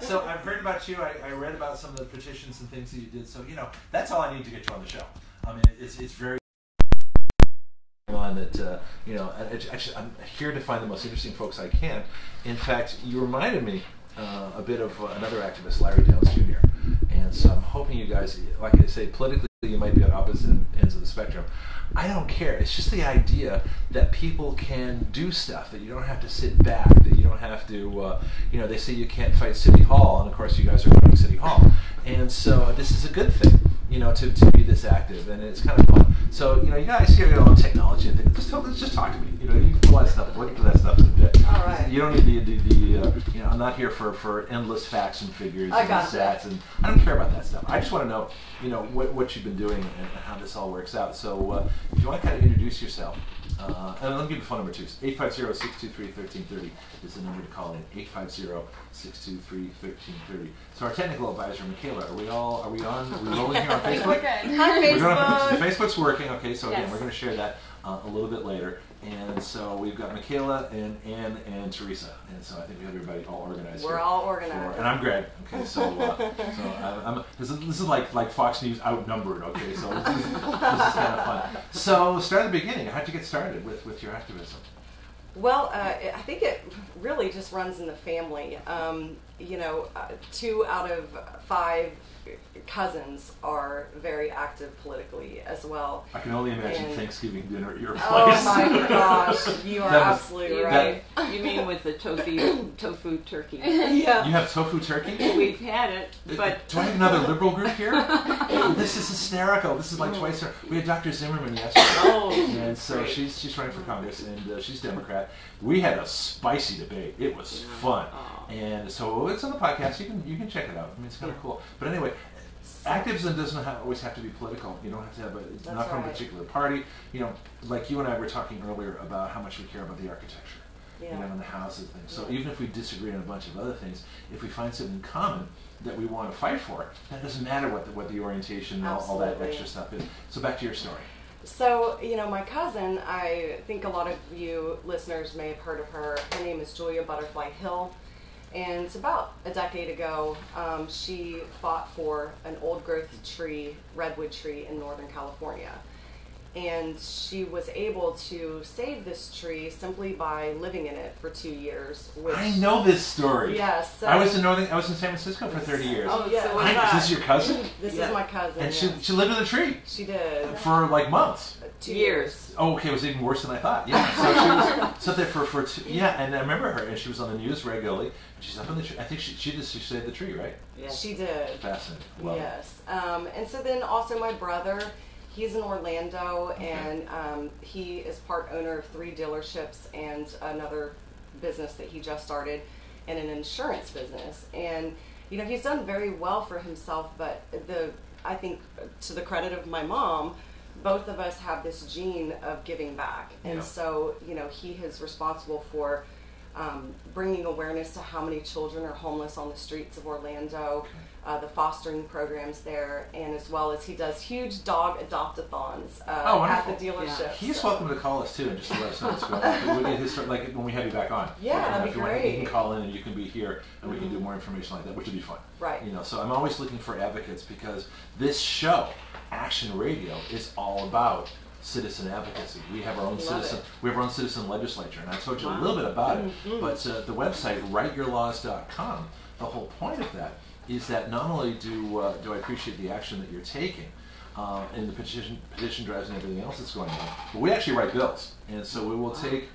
So I've heard about you. I read about some of the petitions and things that you did. So, that's all I need to get you on the show. I mean, it's very on that, actually, I'm here to find the most interesting folks I can. In fact, you reminded me a bit of another activist, Larry Dales Jr. And so I'm hoping you guys, like I say, politically you might be on opposite ends of the spectrum. I don't care. It's just the idea that people can do stuff, that you don't have to sit back, that you don't have to, they say you can't fight City Hall, and of course you guys are fighting City Hall. And so this is a good thing, to be this active, and it's kind of fun. So, you guys hear your own technology and things. Just talk to me. You can do a lot of stuff. We'll get to that stuff in a bit. All right. You don't need the I'm not here for endless facts and figures and stats, and I don't care about that stuff. I just want to know, what you've been doing and how this all works out. So, if you want to kind of introduce yourself, and let me give you the phone number too. 850-623-1330 is the number to call in. 850-623-1330. So our technical advisor, Michaela, are we on? Are we rolling here on Facebook? We're good. Hi, Facebook. Facebook's working. Okay, so again, Yes. we're going to share that a little bit later. And so we've got Michaela and Ann and Teresa, and so I think we have everybody all organized. We're all organized. And I'm Greg. Okay, so this is like Fox News outnumbered. Okay, so this is kind of fun. So start at the beginning. How'd you get started with your activism? Well, I think it really just runs in the family. 2 out of 5 cousins are very active politically as well. I can only imagine Thanksgiving dinner at your place. Oh my gosh, you are absolutely right. You mean with the tofu turkey? Yeah. You have tofu turkey? We've had it, but... Do I have another liberal group here? This is hysterical. This is like twice. We had Dr. Zimmerman yesterday. Oh, and so she's running for Congress, and she's Democrat. We had a spicy debate. It was fun. And so it's on the podcast. You can check it out. I mean, it's kind of cool. But anyway, activism doesn't always have to be political. You don't have to have it's not from a particular party. Like you and I were talking earlier about how much we care about the architecture, and the houses and things. So even if we disagree on a bunch of other things, if we find something in common that we want to fight for, that doesn't matter what the orientation and all that extra stuff is. So back to your story. So, my cousin, I think a lot of you listeners may have heard of her. Her name is Julia Butterfly Hill. And it's about a decade ago, she fought for an old growth tree, redwood tree in Northern California. And she was able to save this tree simply by living in it for 2 years. Which, I know this story. Yes. I was in San Francisco for 30 years. Oh, yeah. So Is this your cousin? This is my cousin. And yes. she lived in the tree. She did. For like months. 2 years. Oh, okay, it was even worse than I thought. Yeah, so she was there for 2. Yeah, and I remember her, and she was on the news regularly. And she's up in the tree. I think she saved the tree, right? Yes. She did. Fascinating. Love yes. And so then also my brother. He's in Orlando, and he is part owner of 3 dealerships and another business that he just started, and an insurance business. And he's done very well for himself. But I think to the credit of my mom, both of us have this gene of giving back, and so he is responsible for bringing awareness to how many children are homeless on the streets of Orlando. The fostering programs there, and as well as he does huge dog adopt-a-thons at the dealership. Yeah. He's welcome to call us too, and just to let us know what's going on. We'll get his story, like when we have you back on. Yeah, that'd be great. You can call in and you can be here, and we can do more information like that, which would be fun. Right. So I'm always looking for advocates, because this show, Action Radio, is all about citizen advocacy. We have our own citizen legislature, and I told you a little bit about it. But the website writeyourlaws.com, the whole point of that is that not only do I appreciate the action that you're taking and the petition drives and everything else that's going on, but we actually write bills, and so we will take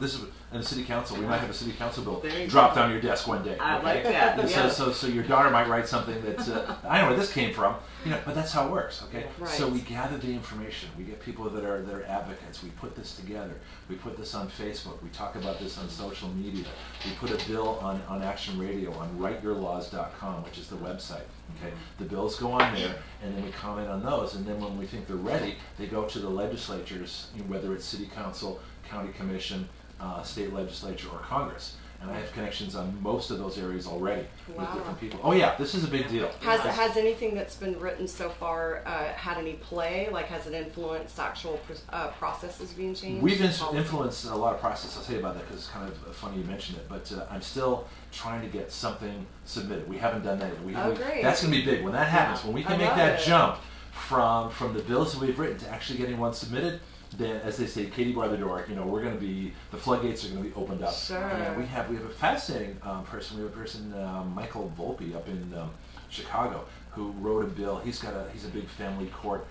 this is in the city council. We might have a city council bill dropped on your desk one day. I like that. And so your daughter might write something that I know where this came from, but that's how it works. Okay, right. So we gather the information. We get people that are advocates. We put this together. We put this on Facebook. We talk about this on social media. We put a bill on Action Radio on writeyourlaws.com, which is the website. Okay, the bills go on there, and then we comment on those. And then when we think they're ready, they go to the legislatures, whether it's city council, county commission, state legislature, or Congress. And I have connections on most of those areas already with Wow. different people. Oh yeah, this is a big deal. Has anything that's been written so far had any play? Like, has it influenced actual processes being changed? We've influenced a lot of process. I'll tell you about that because it's kind of funny you mentioned it. But I'm still trying to get something submitted. We haven't done that yet. Great. That's going to be big. When that happens, when we can I make love that it. jump from the bills that we've written to actually getting one submitted, then, as they say, Katie bar the door. We're going to be, the floodgates are going to be opened up. Sure. And we have a fascinating person. We have a person, Michael Volpe, up in Chicago, who wrote a bill. He's a big family court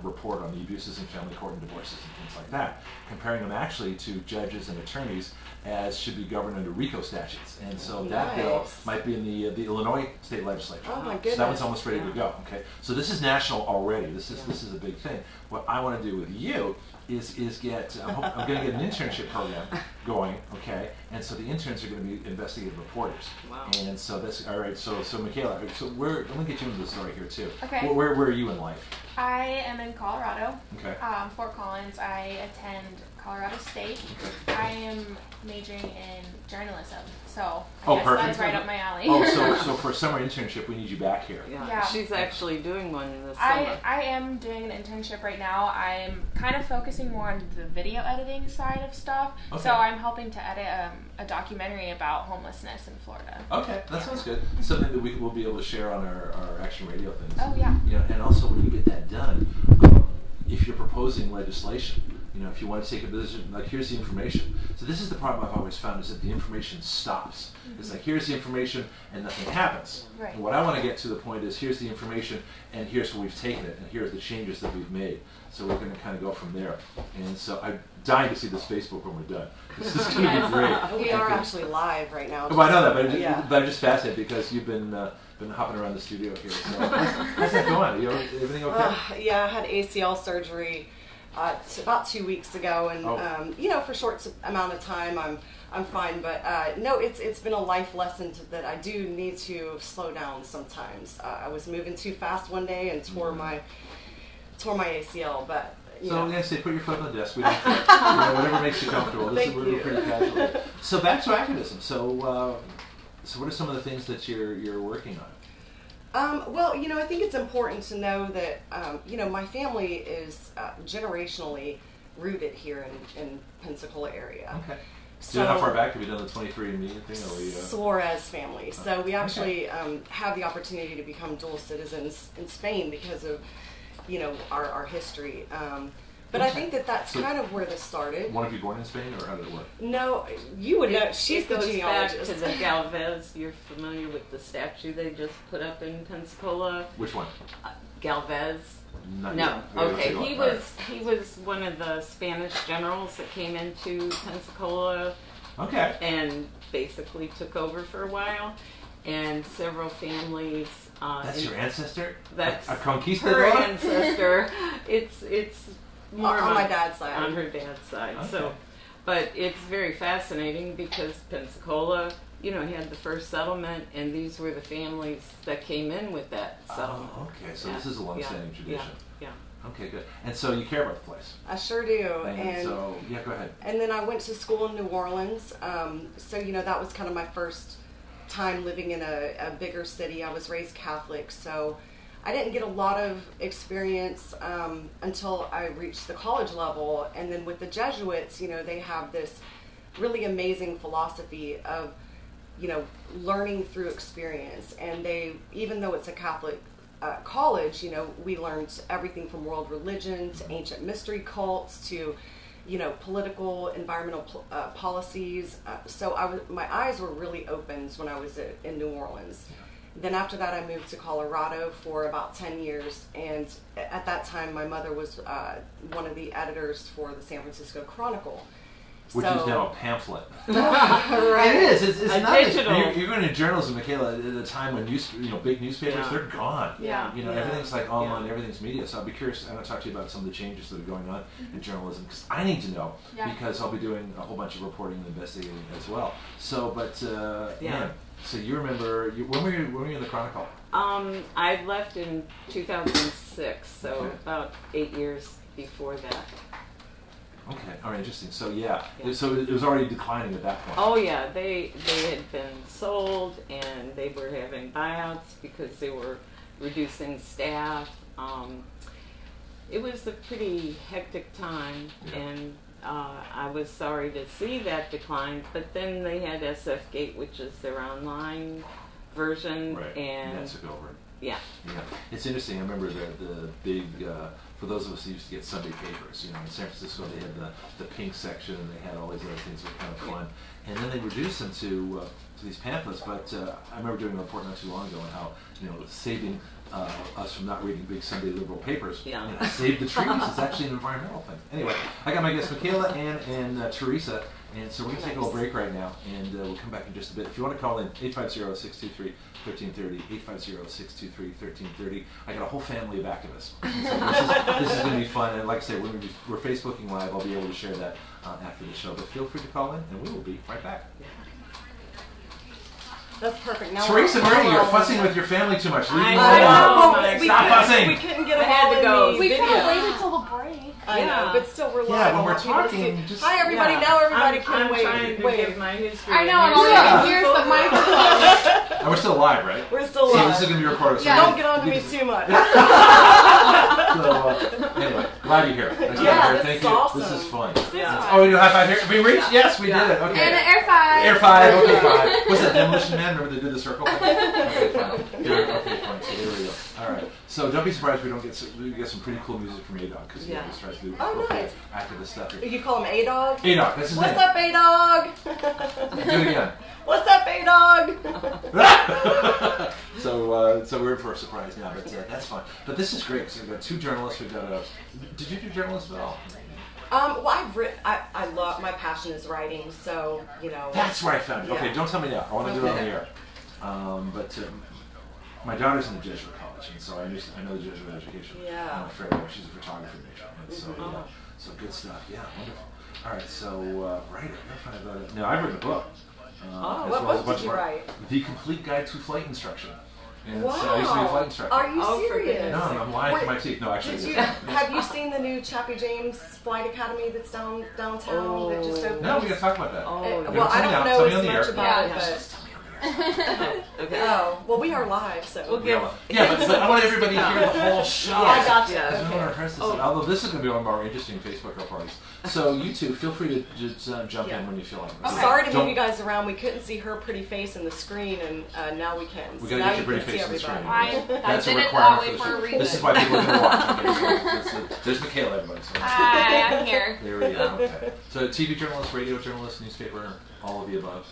report on the abuses in family court and divorces and things like that, comparing them actually to judges and attorneys as should be governed under RICO statutes. And so that bill might be in the Illinois state legislature. Oh my goodness. So that one's almost ready to go. Okay, so this is national already. This is a big thing. What I want to do with you is get. I'm going to get an internship program going. Okay, and so the interns are going to be investigative reporters. Wow. And so that's all right. So Michaela, so let me get you into the story here too. Okay. Where are you in life? I am in Colorado, Okay. Fort Collins. I attend Colorado State. I am majoring in journalism, so I guess perfect. that's right up my alley. Oh, so for a summer internship, we need you back here. Yeah. She's actually doing one this summer. I am doing an internship right now. I'm kind of focusing more on the video editing side of stuff. Okay. So I'm helping to edit a documentary about homelessness in Florida. Okay, that sounds good. Something that we'll be able to share on our Action Radio things. Oh, yeah. And also when you get that done, if you're proposing legislation, if you want to take a position, like here's the information. So this is the problem I've always found is that the information stops. Mm-hmm. It's like here's the information and nothing happens. Right. And what I want to get to the point is here's the information and here's where we've taken it and here are the changes that we've made. So we're going to kind of go from there. And so I'm dying to see this Facebook when we're done. This is going to be great. We are actually live right now. Well, I know that, but I'm just Yeah. fascinated because you've been hopping around the studio here. So how's that going? Everything okay? Yeah, I had ACL surgery about 2 weeks ago, and for a short amount of time, I'm fine. But no, it's been a life lesson that I do need to slow down sometimes. I was moving too fast one day and tore my ACL, but. So I'm going to say, put your foot on the desk. We don't care. Whatever makes you comfortable. We're pretty casual. So back to activism. So what are some of the things that you're working on? Well, I think it's important to know that, my family is generationally rooted here in Pensacola area. Okay. So how far back have you done the 23andMe thing? Suarez family. So we actually have the opportunity to become dual citizens in Spain because of, our history. But I think that's kind of where this started. One of you born in Spain, or how did it work? No, you would know. She's It the goes genealogist. back to the Galvez. You're familiar with the statue they just put up in Pensacola? Which one? Galvez? Not No. yet. Okay. All He right. was one of the Spanish generals that came into Pensacola Okay. and basically took over for a while. And several families. That's your ancestor? That's a her conquistador? ancestor. It's more on my dad's side. On her dad's side. Okay. So, but it's very fascinating because Pensacola, had the first settlement, and these were the families that came in with that settlement. Oh, okay. So this is a long-standing tradition. Yeah. Okay, good. And so you care about the place. I sure do. And so, go ahead. And then I went to school in New Orleans. So, that was kind of my first time living in a bigger city. I was raised Catholic, so I didn't get a lot of experience until I reached the college level. And then with the Jesuits, they have this really amazing philosophy of, learning through experience. And even though it's a Catholic college, we learned everything from world religion to ancient mystery cults to, political, environmental policies. So my eyes were really opened when I was in New Orleans. Then after that, I moved to Colorado for about 10 years. And at that time, my mother was one of the editors for the San Francisco Chronicle. Which is now a pamphlet. Right. It is. It's A not. digital. You're going to journalism, Michaela, at a time when big newspapers, Yeah. they're gone. Yeah. Everything's like online, everything's media. So I'll be curious. I want to talk to you about some of the changes that are going on in journalism because I need to know because I'll be doing a whole bunch of reporting and investigating as well. So, man, so you remember when were you in the Chronicle? I left in 2006, so Okay. about 8 years before that. Okay, all right, interesting. So so it was already declining at that point. Oh yeah, they had been sold and they were having buyouts because they were reducing staff. It was a pretty hectic time, and I was sorry to see that decline. But then they had SF Gate, which is their online version, Right. and that took over. yeah. Yeah, it's interesting. I remember the big, for those of us who used to get Sunday papers, you know, in San Francisco they had the pink section and they had all these other things that were kind of fun. And then they reduced them to these pamphlets, but I remember doing a report not too long ago on how, you know, saving us from not reading big Sunday liberal papers, Yeah. you know, save the trees. It's actually an environmental thing. Anyway, I got my guests Michaela, Ann, and Teresa, and so we're going to take a little break right now, and we'll come back in just a bit. If you want to call in, 850-623-1330, 850-623-1330. I got a whole family back of us. So this is going to be fun, and like I say, we're Facebooking Live. I'll be able to share that after the show, but feel free to call in, and we will be right back. That's perfect. Now Teresa Marie, you're fussing with your family too much. Leave me I alone. know. Stop fussing. We couldn't get I them had all to in go. the We could video. have waited till the break. I know, but still we're live. Yeah, I when we're want people to talking, see- just- Hi everybody, Yeah. now everybody I'm can trying to wait. give my history. I know, and and also yours. here's the microphone. And we're still live, right? We're still So live. this is going to be recorded. So Yeah. Don't get on to me too much. So, anyway, glad you're here. Nice to be Yeah, here. this Thank is you. awesome. This is fun. Yeah. Oh, we do a high five here. We reached? Yes, we Yeah. did it. Okay. And an air five. Air five. Okay, fine. What's that, Demolition Man? Remember they did the circle thing? Okay, fine. Okay, fine. So there we go. All right. So don't be surprised if we don't get we get some pretty cool music from A-Dog because he Yeah. always tries to do Oh, nice. activist stuff. You call him A-Dog? A-Dog, that's his What's name. up, A-Dog? Do it again. What's up, A-Dog? So we're in for a surprise now, but that's fun. But this is great because we've got two journalists. We've got a. Did you do journalism at all? Well, I love, my passion is writing, so, you know. That's where I found it. Okay, Yeah. don't tell me now. I want to do it on the Okay. air. But my daughter's in the Jesuit college, and so I know the Jesuit education. Yeah. Fairly well. She's a photographer major, and so so good stuff. Yeah, wonderful. All right, so writer. Now I've written a book. As what well as a book bunch did you of write? The Complete Guide to Flight Instruction. And Wow. so I used to be a flight instructor. Are you Oh, for serious? goodness. No, I'm lying Wait, through my teeth. No, actually. Did you, it's- have you seen the new Chappie James Flight Academy that's downtown that just opened? No, we gotta talk about that. Oh, Well, Tell I me don't now. know Tell me as on the much air. about it, Yeah. but Just tell me on the air. Okay. oh, well, we are live, so We'll give. Yeah, but I want everybody to hear the whole show. I got you. Yeah. Because we don't want to rehearse this. Oh. Although this is going to be one of our interesting Facebook parties. So you two, feel free to just jump in when you feel like it. Okay. Sorry to Don't- move you guys around. We couldn't see her pretty face in the screen, and now we can. We So gotta now get your you pretty can see face in the everybody. screen. I That's a did it requirement that way for for a the show. reason. This is why people are going to watch. Okay, so there's Michaela, everybody. So Hi, I'm here. there we go. Okay. So TV journalist, radio journalist, newspaper, all of the above.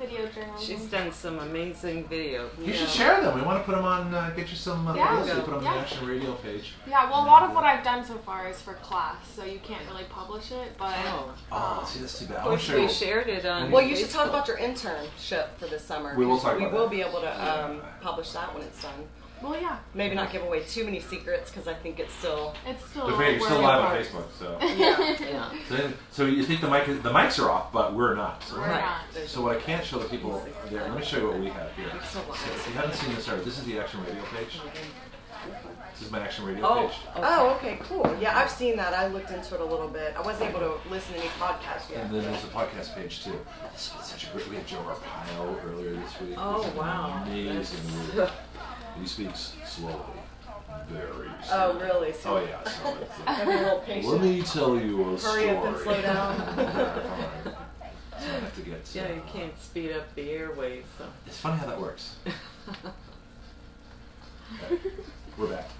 Video journalism. She's done some amazing videos. You should share them. We want to put them on, get you some Yeah. publicity, put them on the Yeah. Action Radio page. Yeah, well, a lot of what I've done so far is for class, so you can't really publish it, but Oh, see, that's too bad. I want to share We you. shared it on. Well, you should talk about your internship for this summer. We will talk We about will that. be able to publish that when it's done. well, yeah, Maybe not give away too many secrets because I think it's still. it's still. But you're still work in live on progress. Facebook, so. Yeah. Yeah. So you think the mics are off, but we're not. So, We're not. so what I can't show the people there, let me show you what we have here. You're still So live. if you haven't seen this already, this is the Action Radio page. This is my Action Radio Oh. page. Oh, okay, cool. Yeah, I've seen that. I looked into it a little bit. I wasn't able to listen to any podcasts yet. And then there's a podcast page too. This is such a great. We had Joe Arpaio earlier this week. Oh, He's an wow. Amazing. That's- He speaks slowly, very. Oh, slowly. really? So Oh yeah. So it's, have a little patience. let me tell you a story. Hurry up and slow down. Fine. So I have to get. Yeah, you can't speed up the airwaves. So. It's funny how that works. Okay, we're back.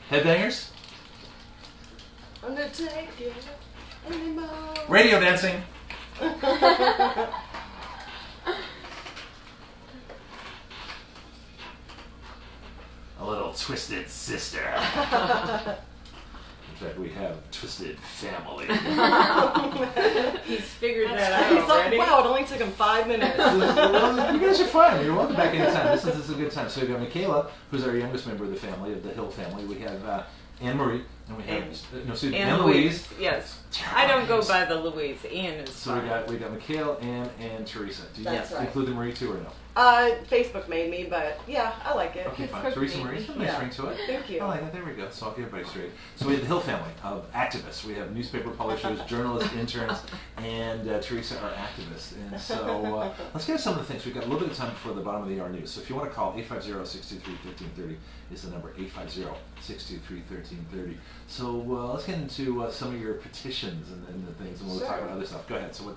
Headbangers? Undertake it anymore. Radio dancing. A little twisted sister. In fact, we have twisted family. He's figured that He's out like, already. wow, it only took him 5 minutes. Well, you guys are fun. You're welcome back anytime. This is a good time. So we've got Michaela, who's our youngest member of the family, of the Hill family. We have Anne Marie, And we have Susan and and Louise. Yes, I don't go by the Louise. Ann is So fine. we got Mikhail, Ann, and Teresa. Do you That's right. include the Marie too or no? Facebook made me, but yeah, I like it. Okay, fine. Facebook Teresa made Marie, me. nice Yeah. ring to it. Thank you. I like that. There we go. So I'll get everybody straight. So we have the Hill family of activists. We have newspaper publishers, journalists, interns, and Teresa are activists. And so let's get to some of the things. We've got a little bit of time before the bottom of the hour news. So if you want to call, 850-623-1330 is the number, 850-623-1330. So let's get into some of your petitions and the things, and we'll talk Sure. about other stuff. Go ahead. So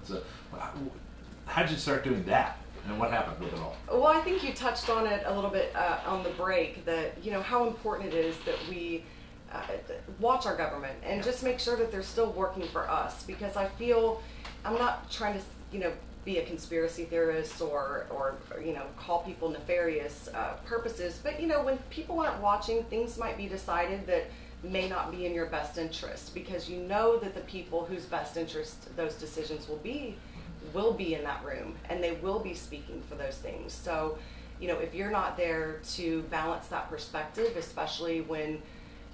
how did you start doing that? And what happened with it all? Well, I think you touched on it a little bit on the break, that how important it is that we watch our government and just make sure that they're still working for us. Because I feel, I'm not trying to be a conspiracy theorist or call people nefarious purposes, but when people aren't watching, things might be decided that may not be in your best interest, because that the people whose best interest those decisions will be in that room, and they will be speaking for those things. So, if you're not there to balance that perspective, especially when,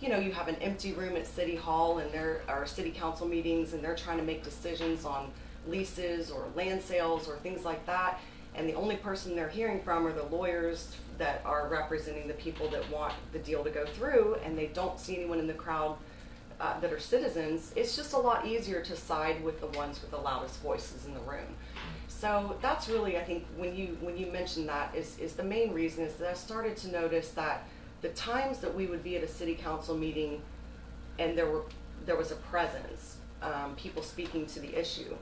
you have an empty room at City Hall and there are city council meetings and they're trying to make decisions on leases or land sales or things like that, and the only person they're hearing from are the lawyers that are representing the people that want the deal to go through, and they don't see anyone in the crowd that are citizens, it's just a lot easier to side with the ones with the loudest voices in the room. So that's really, I think, when you mentioned that is the main reason, is that I started to notice that the times that we would be at a city council meeting and there was a presence, people speaking to the issue,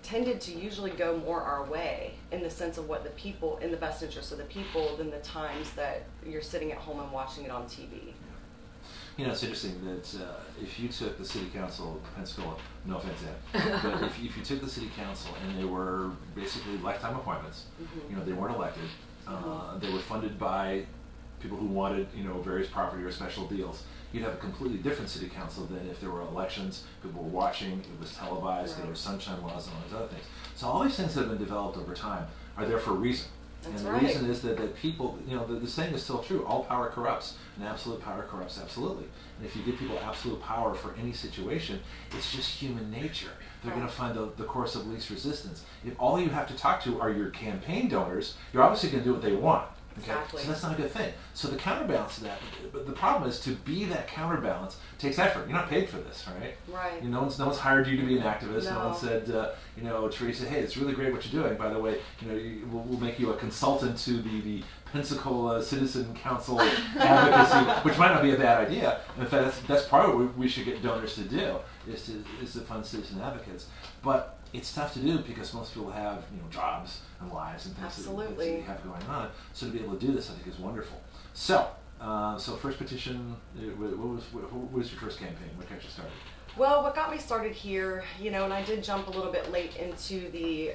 tended to usually go more our way, in the sense of what the people, in the best interest of the people, than the times that you're sitting at home and watching it on TV. It's interesting that if you took the city council of Pensacola, no offense, Ed, but if you took the city council and they were basically lifetime appointments, they weren't elected, they were funded by people who wanted, various property or special deals, you'd have a completely different city council than if there were elections, people were watching, it was televised, there were sunshine laws and all these other things. So all these things that have been developed over time are there for a reason. That's and the right. reason is that people, the saying is still true, all power corrupts, and absolute power corrupts absolutely. And if you give people absolute power for any situation, it's just human nature. They're going to find the course of least resistance. If all you have to talk to are your campaign donors, you're obviously going to do what they want. Okay? Exactly. So that's not a good thing. So the counterbalance to that, but the problem is, to be that counterbalance takes effort. You're not paid for this, right? Right. No one's hired you to be an activist. No, No. one said, Teresa, hey, it's really great what you're doing. By the way, we'll make you a consultant to the Pensacola Citizen Council advocacy, which might not be a bad idea. In fact, that's part of what we should get donors to do, is to fund citizen advocates. But it's tough to do because most people have jobs and lives and things Absolutely. that you have going on. So to be able to do this, I think, is wonderful. So first petition. What was your first campaign? What got you started? Well, what got me started here, and I did jump a little bit late into the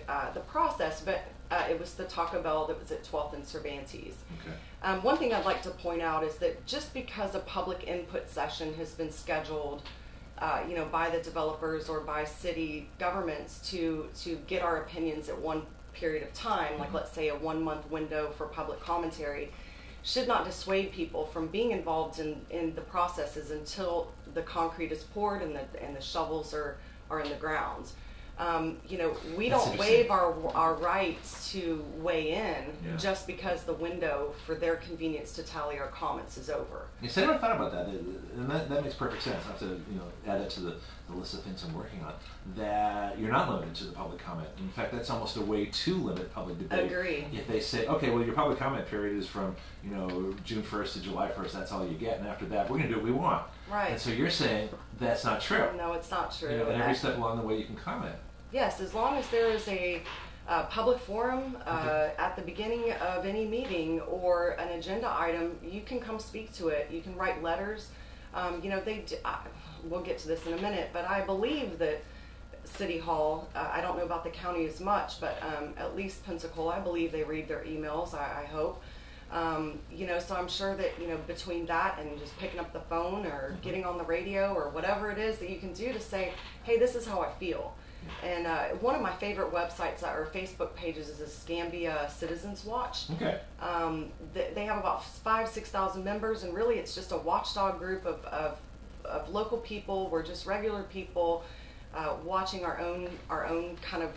process, but it was the Taco Bell that was at 12th and Cervantes. Okay. One thing I'd like to point out is that just because a public input session has been scheduled, by the developers or by city governments to get our opinions at one period of time, like let's say a 1-month window for public commentary, should not dissuade people from being involved in the processes until the concrete is poured and the shovels are in the grounds. We That's don't waive our rights to weigh in just because the window for their convenience to tally our comments is over. Yes, I never thought about that, and that makes perfect sense. I have to add that to the list of things I'm working on, that you're not limited to the public comment. In fact, that's almost a way to limit public debate. Agree. If they say, okay, well, your public comment period is from June 1st to July 1st, that's all you get, and after that, we're going to do what we want. Right. And so you're saying that's not true. No, it's not true. And every step along the way you can comment. Yes, as long as there is a public forum at the beginning of any meeting or an agenda item, you can come speak to it. You can write letters. We'll get to this in a minute, but I believe that City Hall, I don't know about the county as much, but at least Pensacola, I believe they read their emails, I hope. So I'm sure that, between that and just picking up the phone or getting on the radio or whatever it is that you can do to say, hey, this is how I feel. And one of my favorite websites or Facebook pages is Escambia Citizens Watch. Okay. They have about 5,000-6,000 members, and really it's just a watchdog group of of local people. We're just regular people watching our own kind of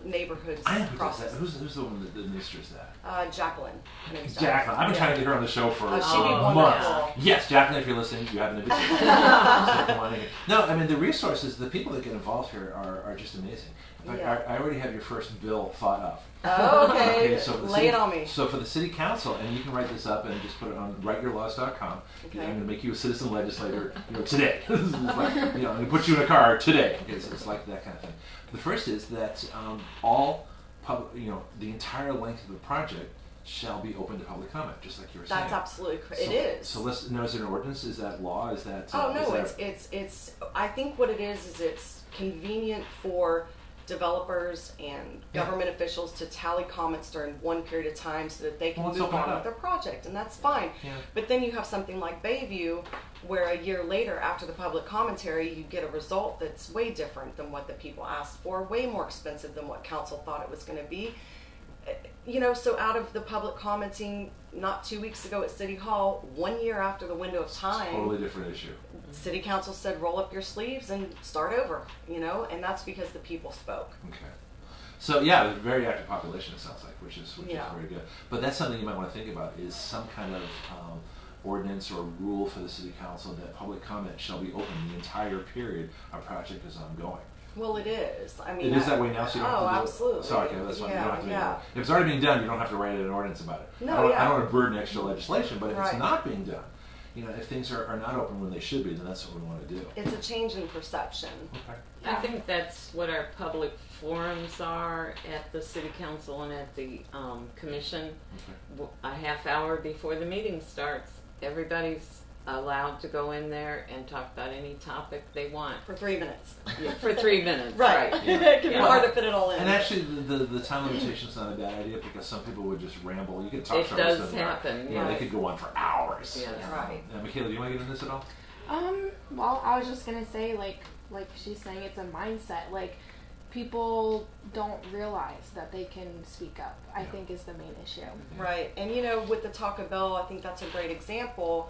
neighborhoods I know who does process. that. Who's the one that administers that? Jacqueline. Her name's Jacqueline. I've been trying to get her on the show for she'd be months. wonderful. Yes, Jacqueline, if you're listening, you have an invitation. So come on in. No, I mean the resources, the people that get involved here are just amazing. In fact, Yeah. I already have your first bill thought up. Oh, okay. So Lay it on me. So for the city council, and you can write this up and just put it on writeyourlaws.com. Okay. I'm going to make you a citizen legislator, today. This is like, I'm going to put you in a car today. It's like that kind of thing. The first is that all public, the entire length of the project shall be open to public comment, just like you were saying. That's absolutely correct. So, It is. So let's. Now, is it an ordinance? Is that law? Is that? Oh no, is that, it's. I think what it is it's convenient for developers and government officials to tally comments during one period of time so that they can Well, let's move open it on up. with their project, and that's fine. Yeah. But then you have something like Bayview, where a year later, after the public commentary, you get a result that's way different than what the people asked for, way more expensive than what council thought it was going to be. So out of the public commenting not 2 weeks ago at City Hall, 1 year after the window of time, totally different issue. City Council said roll up your sleeves and start over, and that's because the people spoke. Okay. So yeah, a very active population it sounds like, which is Yeah. very good. But that's something you might want to think about is some kind of ordinance or rule for the city council that public comment shall be open the entire period a project is ongoing. Well, it is. I mean, It is that way now, so you don't have to do absolutely. it. So okay, that's fine. You don't have to Yeah. If it's already being done, you don't have to write an ordinance about it. No, I don't yeah. want to burden extra legislation, but if it's Right. not being done, if things are not open when they should be, then that's what we want to do. It's a change in perception. Okay. I think that's what our public forums are at the city council and at the commission. Okay. A half hour before the meeting starts, everybody's allowed to go in there and talk about any topic they want. For 3 minutes. Yeah, for 3 minutes. Right. Right. It can be Yeah. hard to fit it all in. And actually, the time limitation is not a bad idea because some people would just ramble. You could talk It shows does that happen, they yeah. could go on for hours. Yes. Right. Michaela, do you want to get into this at all? Well, I was just gonna say, like she's saying, it's a mindset. Like, people don't realize that they can speak up, I think is the main issue. Right. And with the Taco Bell, I think that's a great example,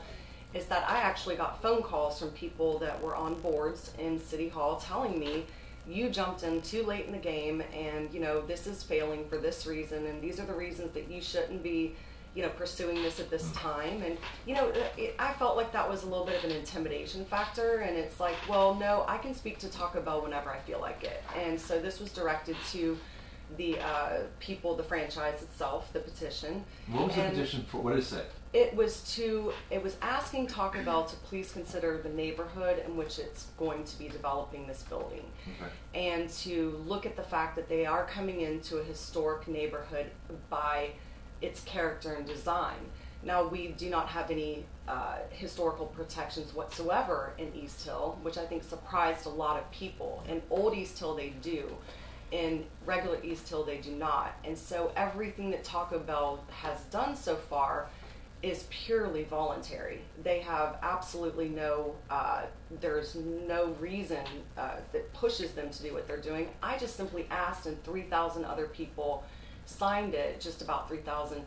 is that I actually got phone calls from people that were on boards in City Hall telling me, you jumped in too late in the game and, this is failing for this reason and these are the reasons that you shouldn't be, pursuing this at this time. And, I felt like that was a little bit of an intimidation factor, and it's like, well, no, I can speak to Taco Bell whenever I feel like it. And so this was directed to the people, the franchise itself, the petition. What was the petition for? What did it say? It was asking Taco Bell to please consider the neighborhood in which it's going to be developing this building, Okay. and to look at the fact that they are coming into a historic neighborhood by its character and design. Now, we do not have any historical protections whatsoever in East Hill, which I think surprised a lot of people. In Old East Hill, they do. In regular East Hill, they do not. And so everything that Taco Bell has done so far is purely voluntary. They have absolutely there's no reason that pushes them to do what they're doing. I just simply asked, and 3,000 other people signed it, just about 3,000,